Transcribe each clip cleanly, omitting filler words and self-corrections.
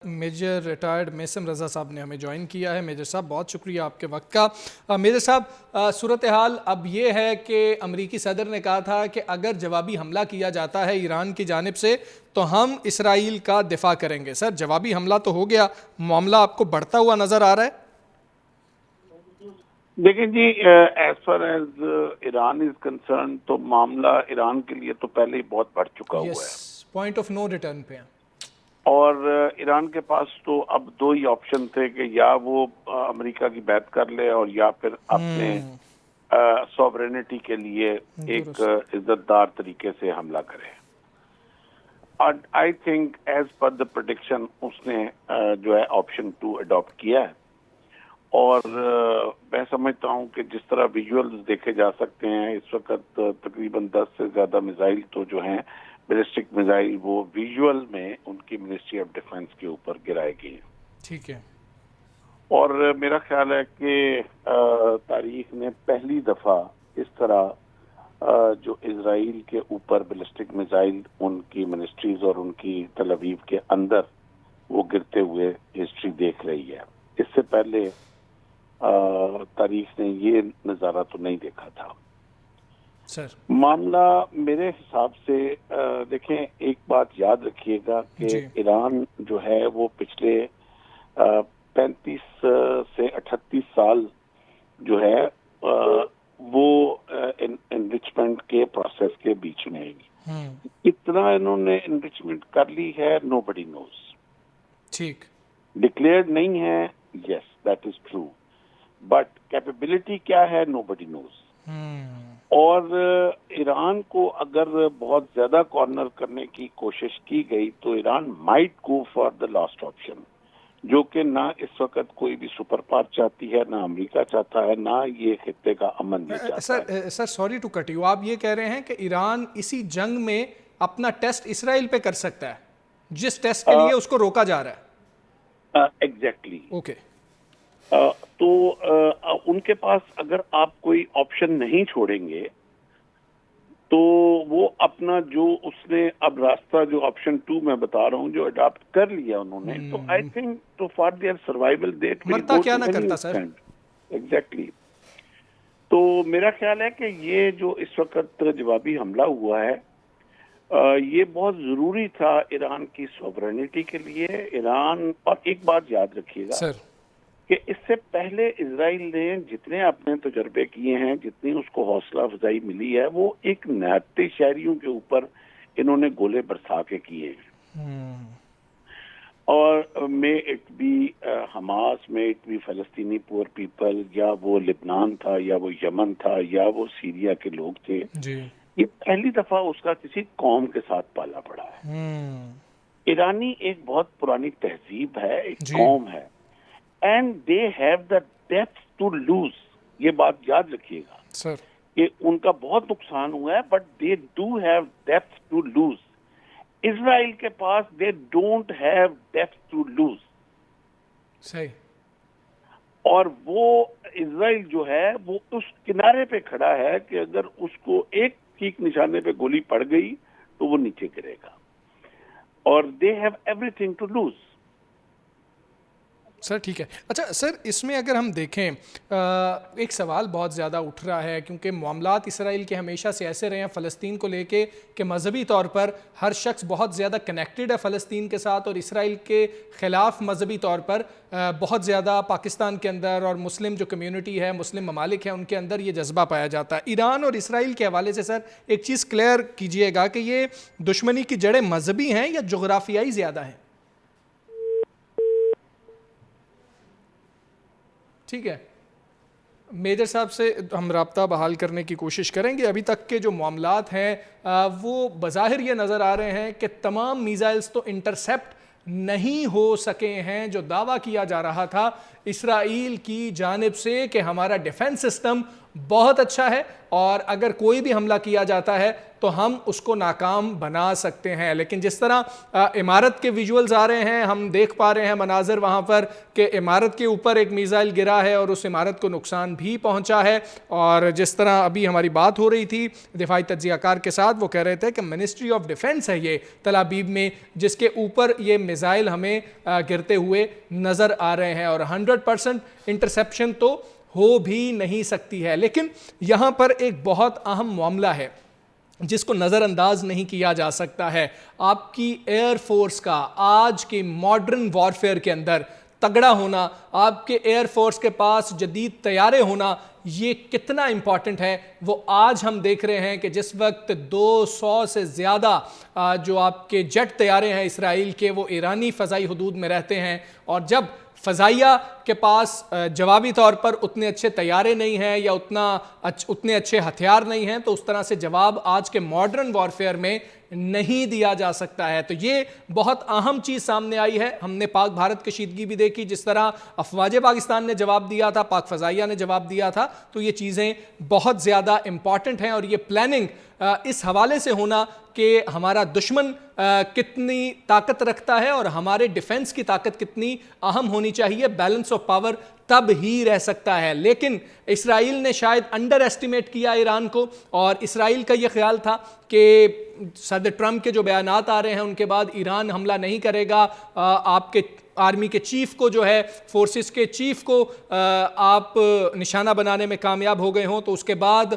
Major retired Maisam رضا صاحب نے ہمیں جوائن کیا ہے۔ میجر صاحب بہت شکریہ آپ کے وقت کا۔ میجر صاحب صورتحال اب یہ ہے کہ امریکی صدر نے کہا تھا کہ اگر جوابی حملہ کیا جاتا ہے ایران کی جانب سے تو ہم اسرائیل کا دفاع کریں گے۔ سر جوابی حملہ تو ہو گیا، معاملہ آپ کو بڑھتا ہوا نظر آ رہا ہے؟ دیکھیں جی، as far as Iran is concern تو معاملہ ایران کے لیے تو پہلے ہی بہت بڑھ چکا ہوا ہے، پوائنٹ آف نو ریٹرن پہ ہیں، اور ایران کے پاس تو اب دو ہی آپشن تھے کہ یا وہ امریکہ کی بیعت کر لے اور یا پھر اپنے سوورینٹی کے لیے ایک عزت دار طریقے سے حملہ کرے۔ I think as per the prediction اس نے جو ہے آپشن 2 اڈاپٹ کیا ہے، اور میں سمجھتا ہوں کہ جس طرح ویژولز دیکھے جا سکتے ہیں اس وقت تقریباً 10 سے زیادہ میزائل تو جو ہیں بیلسٹک میزائل وہ ویژول میں ان کی منسٹری آف ڈیفنس کے اوپر گرائے گئے ہیں۔ ٹھیک ہے، اور میرا خیال ہے کہ تاریخ نے پہلی دفعہ اس طرح جو اسرائیل کے اوپر بیلسٹک میزائل ان کی منسٹریز اور ان کی تل ابیب کے اندر وہ گرتے ہوئے ہسٹری دیکھ رہی ہے۔ اس سے پہلے تاریخ نے یہ نظارہ تو نہیں دیکھا تھا۔ معاملہ میرے حساب سے دیکھیں، ایک بات یاد رکھیے گا کہ ایران جو ہے وہ پچھلے 35 سے 38 سال جو ہے وہ انرچمنٹ کے پروسیس کے بیچ میں ہے۔ اتنا انہوں نے انرچمنٹ کر لی ہے، نو بڈی نوز۔ ٹھیک، ڈکلیئرڈ نہیں ہے، yes that is true, but capability کیا ہے، نو بڈی نوز۔ اور ایران کو اگر بہت زیادہ کارنر کرنے کی کوشش کی گئی تو Iran might go for the last option, جو کہ نہ اس وقت کوئی بھی سپر پاور چاہتی ہے، نہ امریکہ چاہتا ہے، نہ یہ خطے کا امن یہ چاہتا ہے۔ Sir sorry to cut you, آپ یہ کہہ رہے ہیں کہ ایران اسی جنگ میں اپنا ٹیسٹ اسرائیل پہ کر سکتا ہے جس ٹیسٹ کے لیے اس کو روکا جا رہا ہے؟ ایگزیکٹلی۔ اوکے، تو ان کے پاس اگر آپ کوئی آپشن نہیں چھوڑیں گے تو وہ اپنا جو اس نے اب راستہ جو آپشن 2 میں بتا رہا ہوں جو اڈاپٹ کر لیا انہوں نے، تو I think to for their survival that will مرتا گو کیا ٹو نہ اینی کرتا سر۔ ایکسٹینٹ۔ ایگزیکٹلی۔ تو میرا خیال ہے کہ یہ جو اس وقت جوابی حملہ ہوا ہے یہ بہت ضروری تھا ایران کی سوورینٹی کے لیے۔ ایران، اور ایک بات یاد رکھیے گا سر کہ اس سے پہلے اسرائیل نے جتنے اپنے تجربے کیے ہیں، جتنی اس کو حوصلہ افزائی ملی ہے، وہ ایک نہتے شہریوں کے اوپر انہوں نے گولے برسا کے کیے ہیں، اور میں اٹ بھی حماس، میں اٹ بھی فلسطینی پور پیپل، یا وہ لبنان تھا، یا وہ یمن تھا، یا وہ سیریا کے لوگ تھے، یہ پہلی دفعہ اس کا کسی قوم کے ساتھ پالا پڑا ہے۔ ایرانی ایک بہت پرانی تہذیب ہے، ایک قوم ہے، and they have the depth to lose۔ یہ بات یاد رکھیے گا سر کہ ان کا بہت نقصان ہوا ہے، but they do have depth to lose۔ اسرائیل کے پاس they don't have depth to lose۔ صحیح، اور وہ اسرائیل جو ہے وہ اس کنارے پہ کھڑا ہے کہ اگر اس کو ایک ٹھیک نشانے پہ گولی پڑ گئی تو وہ نیچے گرے گا، اور they have everything to lose۔ سر ٹھیک ہے۔ اچھا سر، اس میں اگر ہم دیکھیں ایک سوال بہت زیادہ اٹھ رہا ہے، کیونکہ معاملات اسرائیل کے ہمیشہ سے ایسے رہے ہیں فلسطین کو لے کے کہ مذہبی طور پر ہر شخص بہت زیادہ کنیکٹڈ ہے فلسطین کے ساتھ، اور اسرائیل کے خلاف مذہبی طور پر بہت زیادہ پاکستان کے اندر اور مسلم جو کمیونٹی ہے، مسلم ممالک ہیں، ان کے اندر یہ جذبہ پایا جاتا ہے۔ ایران اور اسرائیل کے حوالے سے سر ایک چیز کلیئر کیجئے گا کہ یہ دشمنی کی جڑیں مذہبی ہیں یا جغرافیائی زیادہ ہیں؟ ٹھیک ہے، میجر صاحب سے ہم رابطہ بحال کرنے کی کوشش کریں گے۔ ابھی تک کے جو معاملات ہیں وہ بظاہر یہ نظر آ رہے ہیں کہ تمام میزائلز تو انٹرسیپٹ نہیں ہو سکے ہیں، جو دعویٰ کیا جا رہا تھا اسرائیل کی جانب سے کہ ہمارا ڈیفنس سسٹم بہت اچھا ہے، اور اگر کوئی بھی حملہ کیا جاتا ہے تو ہم اس کو ناکام بنا سکتے ہیں۔ لیکن جس طرح عمارت کے ویژولز آ رہے ہیں، ہم دیکھ پا رہے ہیں مناظر وہاں پر کہ عمارت کے اوپر ایک میزائل گرا ہے اور اس عمارت کو نقصان بھی پہنچا ہے، اور جس طرح ابھی ہماری بات ہو رہی تھی دفاعی تجزیہ کار کے ساتھ، وہ کہہ رہے تھے کہ منسٹری آف ڈیفنس ہے یہ تل ابیب میں، جس کے اوپر یہ میزائل ہمیں گرتے ہوئے نظر آ رہے ہیں، اور 100% انٹرسیپشن تو ہو بھی نہیں سکتی ہے۔ لیکن یہاں پر ایک بہت اہم معاملہ ہے جس کو نظر انداز نہیں کیا جا سکتا ہے۔ آپ کی ایئر فورس کا آج کی ماڈرن وارفیئر کے اندر تگڑا ہونا، آپ کے ایئر فورس کے پاس جدید طیارے ہونا، یہ کتنا امپورٹنٹ ہے وہ آج ہم دیکھ رہے ہیں کہ جس وقت 200 سے زیادہ جو آپ کے جیٹ طیارے ہیں اسرائیل کے، وہ ایرانی فضائی حدود میں رہتے ہیں، اور جب فضائیہ کے پاس جوابی طور پر اتنے اچھے طیارے نہیں ہیں یا اتنے اچھے ہتھیار نہیں ہیں، تو اس طرح سے جواب آج کے ماڈرن وارفیئر میں نہیں دیا جا سکتا ہے۔ تو یہ بہت اہم چیز سامنے آئی ہے۔ ہم نے پاک بھارت کشیدگی بھی دیکھی، جس طرح افواج پاکستان نے جواب دیا تھا، پاک فضائیہ نے جواب دیا تھا، تو یہ چیزیں بہت زیادہ امپورٹنٹ ہیں، اور یہ پلاننگ اس حوالے سے ہونا کہ ہمارا دشمن کتنی طاقت رکھتا ہے اور ہمارے ڈیفنس کی طاقت کتنی اہم ہونی چاہیے، بیلنس آف پاور تب ہی رہ سکتا ہے۔ لیکن اسرائیل نے شاید انڈر ایسٹیمیٹ کیا ایران کو، اور اسرائیل کا یہ خیال تھا کہ صدر ٹرمپ کے جو بیانات آ رہے ہیں ان کے بعد ایران حملہ نہیں کرے گا، آپ کے آرمی کے چیف کو جو ہے، فورسز کے چیف کو آپ نشانہ بنانے میں کامیاب ہو گئے ہوں، تو اس کے بعد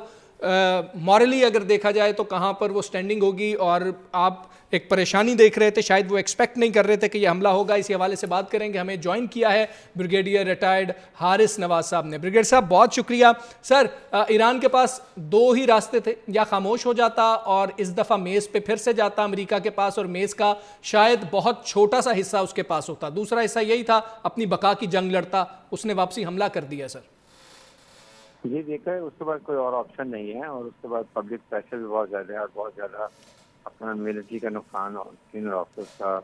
مورلی اگر دیکھا جائے تو کہاں پر وہ سٹینڈنگ ہوگی، اور آپ ایک پریشانی دیکھ رہے تھے، شاید وہ ایکسپیکٹ نہیں کر رہے تھے کہ یہ حملہ ہوگا۔ اسی حوالے سے بات کریں گے، ہمیں جوائن کیا ہے بریگیڈیئر ریٹائرڈ حارث نواز صاحب نے۔ بریگیڈیئر صاحب بہت شکریہ۔ سر، ایران کے پاس دو ہی راستے تھے، یا خاموش ہو جاتا اور اس دفعہ میز پہ پھر سے جاتا امریکہ کے پاس، اور میز کا شاید بہت چھوٹا سا حصہ اس کے پاس ہوتا، دوسرا حصہ یہی تھا اپنی بقا کی جنگ لڑتا، اس نے واپسی حملہ کر دیا۔ سر یہ دیکھا ہے، اس کے بعد کوئی اور آپشن نہیں ہے، اور اس کے بعد پبلک پریشر بھی بہت زیادہ ہے، اور بہت زیادہ اپنا ملٹری کا نقصان، اور سینئر آفیسرز کا،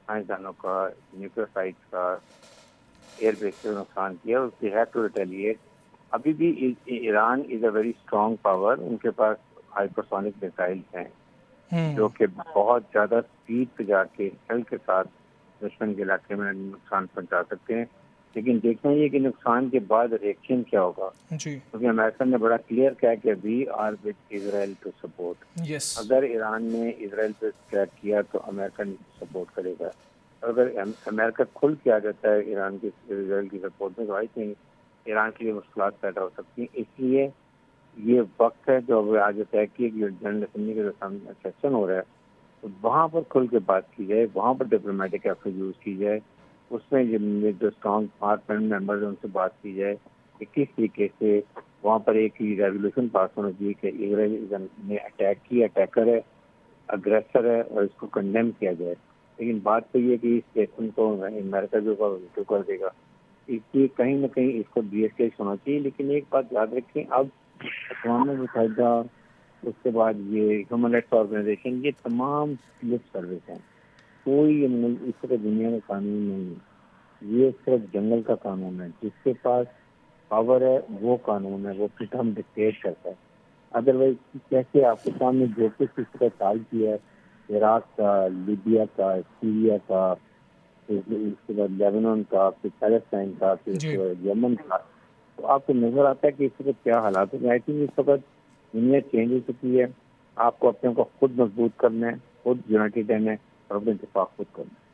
سائنسدانوں کا، نیوکلیئر سائٹس کا، ایئر بیس کا نقصان کیا، اس کی ہیڈ ٹو ریٹیلیٹ۔ ابھی بھی Iran is a very strong power, ان کے پاس ہائپرسونک میزائلس ہیں جو کہ بہت زیادہ اسپیڈ پہ جا کے ہیل کے ساتھ دشمن کے علاقے میں نقصان پہنچا سکتے ہیں، لیکن دیکھنا یہ کہ نقصان کے بعد ریئیکشن کیا ہوگا، جی، کیونکہ امریکہ نے بڑا کلیئر کہا کہ we are with Israel to support. Yes, اگر ایران نے اسرائیل پہ اسٹریک کیا تو امریکہ سپورٹ کرے گا، اور اگر امریکہ کھل کے آ جاتا ہے ایران کی اسرائیل کی سپورٹ میں، تو آئی تھنک ایران کے لیے مشکلات پیدا ہو سکتی ہیں۔ اس لیے یہ وقت ہے جو اب آج طے کی کہ جنرل اسمبلی کے سامنے سیشن ہو رہا ہے، تو وہاں پر کھل کے بات کی جائے، وہاں پر ڈپلومیٹک ایفرٹ یوز کی جائے، اس میں جو اسٹرانگ پارلیمنٹ ممبرز ہیں ان سے بات کی جائے کہ کس طریقے سے وہاں پر ایک ریزولوشن پاس ہونا چاہیے کہ اسرائیل نے اٹیک کیا، اٹیکر ہے، اگریسر ہے، اور اس کو کنڈیم کیا جائے۔ لیکن بات تو یہ کہ اس سیشن کو امریکہ جو ویٹو کر دے گا، اس لیے کہیں نہ کہیں اس کو ڈی ایسکیلیٹ ہونا چاہیے۔ لیکن ایک بات یاد رکھیں، اب اقوام متحدہ، اس کے بعد یہ ہیومن رائٹس آرگنائزیشن، یہ تمام لپ سروس ہیں، کوئی اس طرح دنیا میں قانون نہیں ہے، یہ صرف جنگل کا قانون ہے، جس کے پاس پاور ہے وہ قانون ہے، وہ فریڈم ڈکٹیٹ کرتا ہے۔ ادروائز کیسے آپ کے سامنے جو کچھ اس کا چال کیا ہے، عراق کا، لیبیا کا، سیریا کا، اس کے بعد لیبنان کا، پھر پیلسٹائن کا، پھر اس جی، کے بعد یمن کا، تو آپ کو نظر آتا ہے کہ اس وقت کیا حالات ہیں۔ آئی تھنک اس وقت دنیا چینج ہو چکی ہے، آپ کو اپنے کو خود مضبوط کرنا ہے، خود یونائٹیڈ رہنا ہے، اور اپنے دفاع خود کرنا ہے۔